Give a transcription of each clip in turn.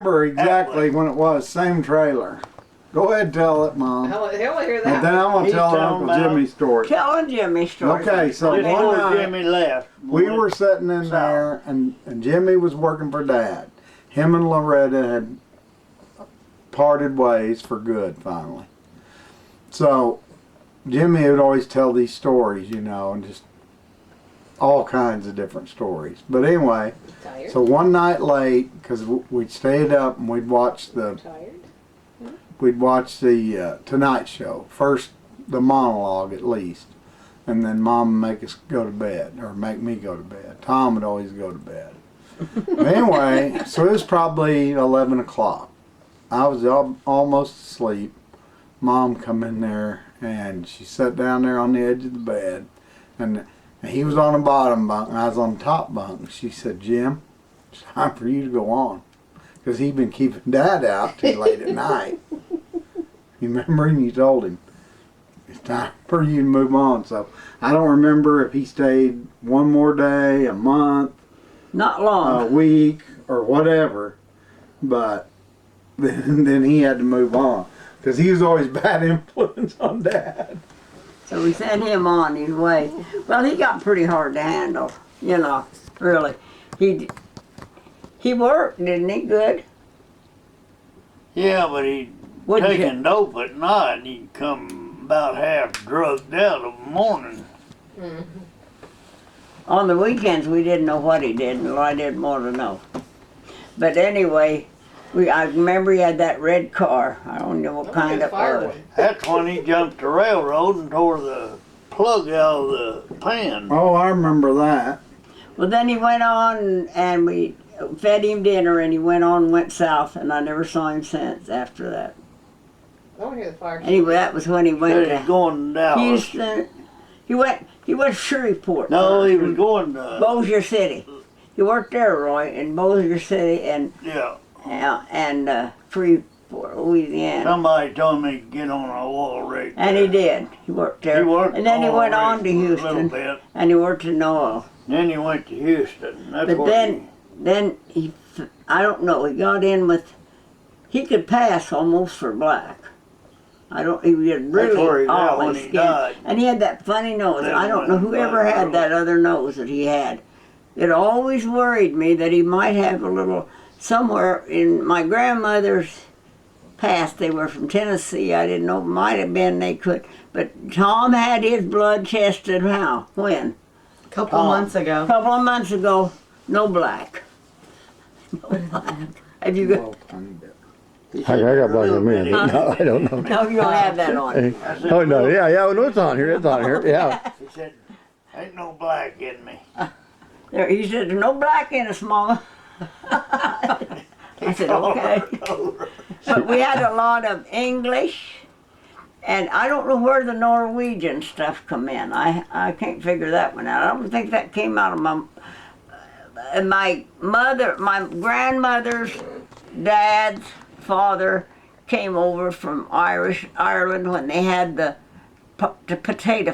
remember exactly when it was. Same trailer. Go ahead and tell it, Mom. He'll hear that. And then I'm going to tell Uncle Jimmy's story. Telling Jimmy's story. Okay, so Just one before night, Jimmy left. we were sitting in there, and Jimmy was working for Dad. Him and Loretta had parted ways for good, finally. So, Jimmy would always tell these stories, you know, and just all kinds of different stories. But anyway, Tired? so one night late, because we'd stayed up and we'd watch the Tonight Show. First, the monologue at least. And then Mom would make us go to bed, or make me go to bed. Tom would always go to bed. But anyway, so it was probably 11 o'clock. I was almost asleep. Mom come in there, and she sat down there on the edge of the bed. And he was on the bottom bunk, and I was on the top bunk. She said, "Jim, it's time for you to go on." Because he'd been keeping Dad out too late at night. You remember? And you told him, it's time for you to move on. So I don't remember if he stayed one more day, a month, not long, a week, or whatever. But then he had to move on. Because he was always bad influence on Dad. so we sent him on his way. Well, he got pretty hard to handle, you know, really. He worked, didn't he? Good. Yeah, but he'd taken dope at night and he'd come about half drugged out of the morning. Mm-hmm. On the weekends, we didn't know what he did, and I didn't want to know. But anyway, I remember he had that red car. I don't know what kind it was. That's when he jumped the railroad and tore the plug out of the pan. Oh, I remember that. Well, then he went on, and we fed him dinner, and he went on and went south, and I never saw him since after that. I want to hear the fire. Anyway, that was when he went to going down. Houston. He went to Shreveport. No, he was going to Bossier City. He worked there, Roy, in Bossier City and Shreveport, Louisiana. Somebody told me to get on a oil rig. And he did. He worked there. He worked and then he went on to a Houston. little bit. And he worked in oil. Then he went to Houston. That's But where then he, I don't know, he got in with, he could pass almost for black. He was really olive skin. And he had that funny nose. I don't know whoever had that other nose that he had. It always worried me that he might have a little, somewhere in my grandmother's past, they were from Tennessee, I didn't know, it might have been they could, but Tom had his blood tested how? When? A couple of months ago. A couple of months ago, no black. No black. Have you got? I got black on me. No, I don't know. No, you don't have that on. Oh no, yeah, no, it's on here. It's on here. Yeah. He said, "Ain't no black in me." There, he said, "There's no black in us, Mama." I said, "Okay." But we had a lot of English, and I don't know where the Norwegian stuff come in. I can't figure that one out. I don't think that came out of my grandmother's dad's father came over from Ireland when they had the potato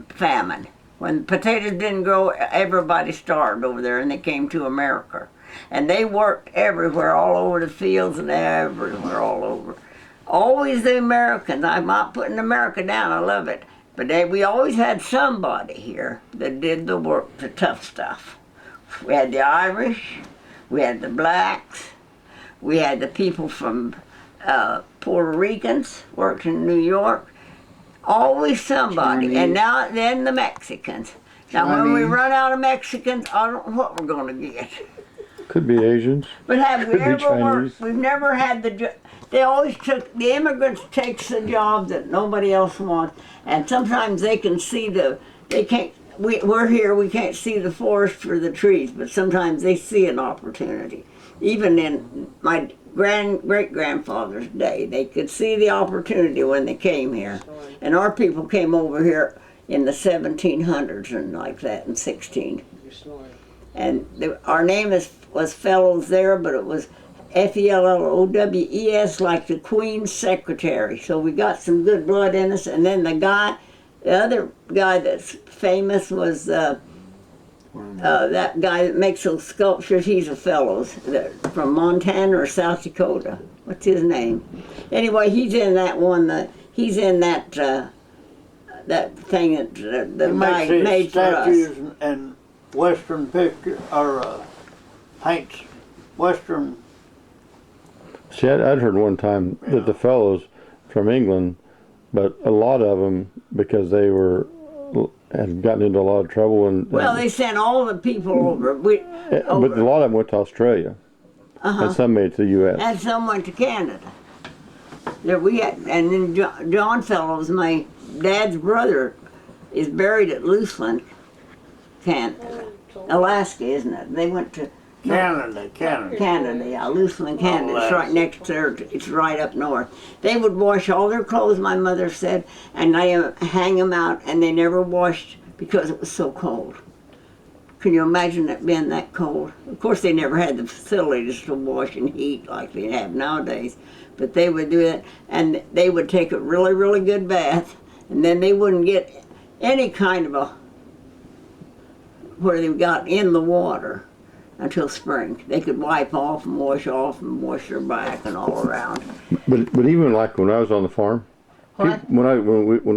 famine. When potatoes didn't grow, everybody starved over there, and they came to America. And they worked everywhere, all over the fields and everywhere, all over. Always the Americans. I'm not putting America down, I love it. But we always had somebody here that did the work, the tough stuff. We had the Irish, we had the blacks, we had the people from Puerto Ricans, worked in New York. Always somebody. Chinese. And now then the Mexicans. Now when we run out of Mexicans, I don't know what we're going to get. Could be Asians. But have we Could be ever Chinese. worked? We've never had they always took, the immigrants takes the job that nobody else wants. And sometimes they can see we're here, we can't see the forest for the trees, but sometimes they see an opportunity. Even in my great-grandfather's day, they could see the opportunity when they came here. And our people came over here in the 1700s and like that, in 16. And our name was Fellows there, but it was Fellowes, like the Queen's secretary. So we got some good blood in us. And then the other guy that's famous was that guy that makes those sculptures, he's a fellows from Montana or South Dakota. What's his name? Anyway, he's in that one. He's in that that thing that the He guy makes these made for us. statues and Western picture or paints Western. See, I'd heard one time that the fellows from England, but a lot of them, because they had gotten into a lot of trouble Well, they sent all the people over. but a lot of them went to Australia, and some made it to the U.S. And some went to Canada. There we had, and then John Fellows, my dad's brother, is buried at Luseland, Alaska, isn't it? They went to Canada. yeah, Luseland, Canada. It's right Alaska. next there. It's right up north. They would wash all their clothes, my mother said, and they hang them out, and they never washed because it was so cold. Can you imagine it being that cold? Of course, they never had the facilities to wash and heat like they have nowadays, but they would do it, and they would take a really, really good bath, and then they wouldn't get any kind of where they got in the water until spring. They could wipe off and wash their back and all around. But even like when I was on the farm, What? when I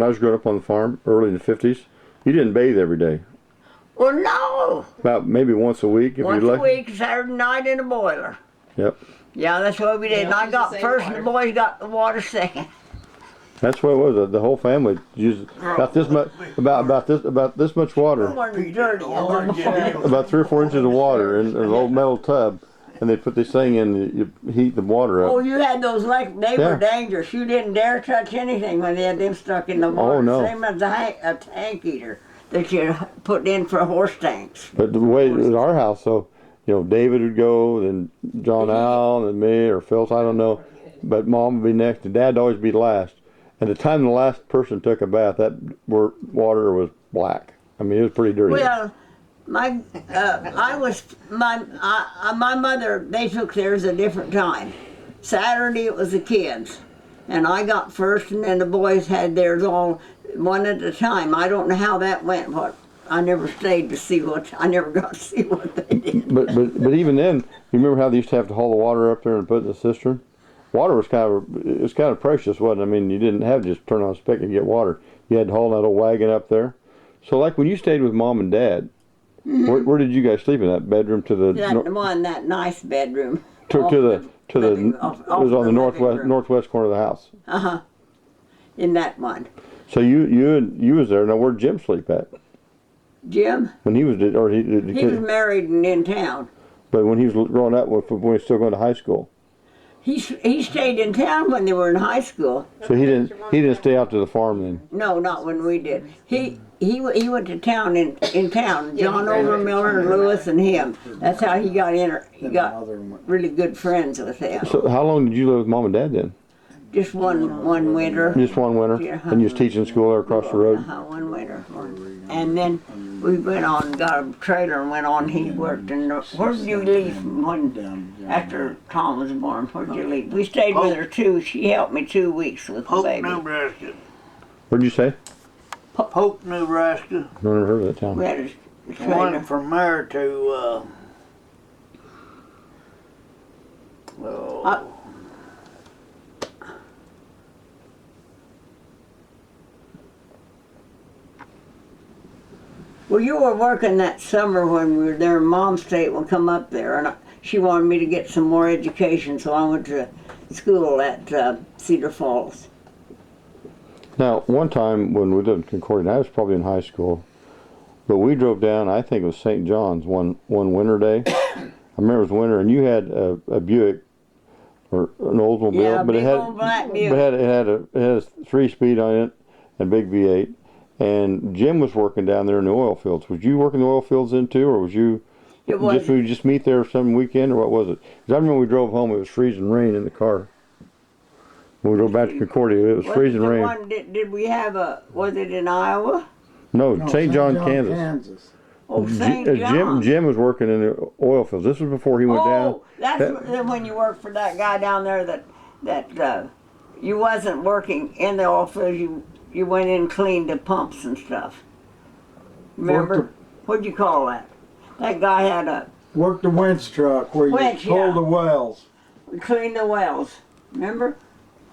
was growing up on the farm early in the 50s, you didn't bathe every day. Well, no. About maybe once a week if Once you're a lucky. week, Saturday night in a boiler. Yep, Yeah, that's what we did. Yeah, And I it's the got same first, water. and the boys got the water second. that's what it was. The whole family used about this much about this much It water, wasn't dirty. about 3 or 4 inches of water in an old metal tub, and they put this thing in. You heat the water up. Oh, you had those they Yeah. were dangerous. You didn't dare touch anything when they had them stuck in the water. Oh, no. Same as a tank eater that you put in for horse tanks. But the way it was our house, so David would go, then John Al, and me, or Phil. I don't know, but Mom would be next, and Dad'd always be last. And the time the last person took a bath, that water was black. I mean, it was pretty dirty. Well, my mother, they took theirs a different time. Saturday it was the kids, and I got first, and then the boys had theirs all one at a time. I don't know how that went. I never stayed to see I never got to see what they did. But even then, you remember how they used to have to haul the water up there and put it in the cistern? Water was kind of precious, wasn't it? I mean, you didn't have to just turn on a spigot and get water. You had to haul that old wagon up there. So, like when you stayed with Mom and Dad, where did you guys sleep in that bedroom? That nice bedroom. It was on the northwest. northwest corner of the house. In that one. So you was there. Now where'd Jim sleep at? Jim, When he was he was married and in town. but when he was growing up, when he was still going to high school. He stayed in town when they were in high school. So he didn't stay out to the farm then. No, not when we did. He went to town in town. John Overmiller and Lewis and him. That's how he got in. He got really good friends with them. So how long did you live with Mom and Dad then? Just one winter. Just one winter, Yeah. and you was teaching school there across the road. One winter. And then we went on, got a trailer and went on. He worked in. Where did you leave after Tom was born? Where did you leave? We stayed with her too. She helped me 2 weeks with the Polk, baby. Nebraska. What'd you say? Polk, Nebraska. I never heard of that town. We had a trailer. Went from there to Well, you were working that summer when we were there. Mom stayed would come up there, and she wanted me to get some more education, so I went to school at Cedar Falls. Now, one time when we lived in Concordia, I was probably in high school, but we drove down, I think it was St. John's one winter day. I remember it was winter, and you had a Buick, or an Oldsmobile, Yeah, but big old black Buick. but it had a 3-speed on it, and big V8. And Jim was working down there in the oil fields. Was you working the oil fields then too, or was you? It was. Did we just meet there some weekend, or what was it? Because I remember we drove home. It was freezing rain in the car. When we drove back to Concordia, it was freezing the rain. One, did we have was it in Iowa? No, St. John, Kansas. Oh, St. John. Jim was working in the oil fields. This was before he went down. Oh, that's when you worked for that guy down there that you wasn't working in the oil fields. You went in and cleaned the pumps and stuff. Remember? What'd you call that? That guy had a, Worked the winch truck where you Winch, pull yeah. the wells. we cleaned the wells. Remember?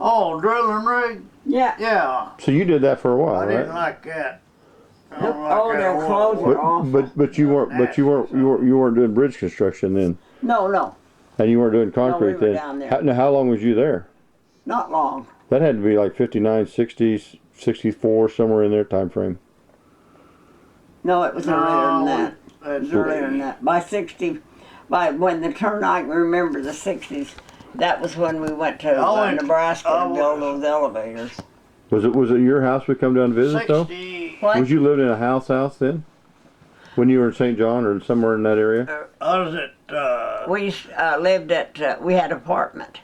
Oh, drilling rig? Yeah. Yeah. So you did that for a while, I didn't right? like that. I Nope. don't like Oh, that their one. clothes were awful. But you weren't doing bridge construction then, No, and you weren't doing concrete were then. down there. Now, how long was you there? not long. That had to be like 59, 60, 64, somewhere in there time frame. No, it was earlier than No, that. It was earlier than that. By when the turn, I can remember the 60s. That was when we went to Nebraska to build those elevators. Was it your house we come down to visit though? 60. What? Was you living in a house then? When you were in St. John or somewhere in that area? I was at, We lived at, we had apartment.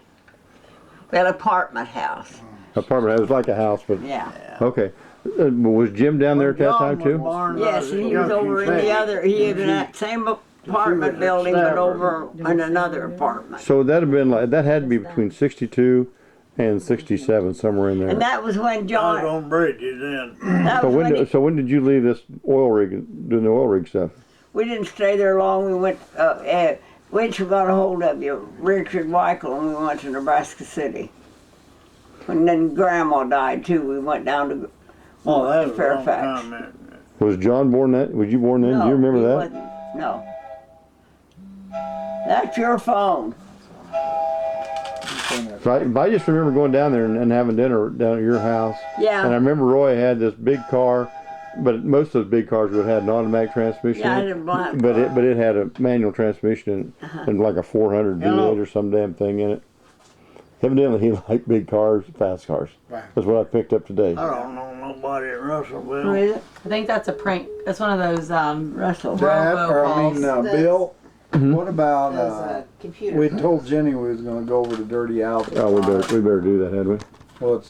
We had apartment house. Apartment. It was like a house, but Yeah. okay. Was Jim down there at that time too? Yes, he was over in the other, he was in that same apartment building, but over in another apartment. So that had to be between 62 and 67, somewhere in there. And that was when I was John, on bridges then. that was when when did you leave this oil rig, doing the oil rig stuff? we didn't stay there long. We went, Winch got a hold of you, Richard Weichel, and we went to Nebraska City. And then Grandma died too. We went down to Oh, that was a long Fairfax. time then. Was John born then? Was you born then? Do you remember he that? wasn't. No. That's your phone. So I just remember going down there and having dinner down at your house. Yeah. And I remember Roy had this big car, but most of those big cars would have had an automatic transmission. Yeah, I in had it, a black but car. it had a manual transmission and like a 400 Hello. V8 or some damn thing in it. Evidently he liked big cars, fast cars. Right. That's what I picked up today. I don't know nobody at Who Russellville. is it? I think that's a prank. That's one of those Russell. Dad, or I mean, Those- Bill, what about, Those computer. we told Jenny we was gonna go over to Dirty Albert. Oh, we better do that, had we? Well, it's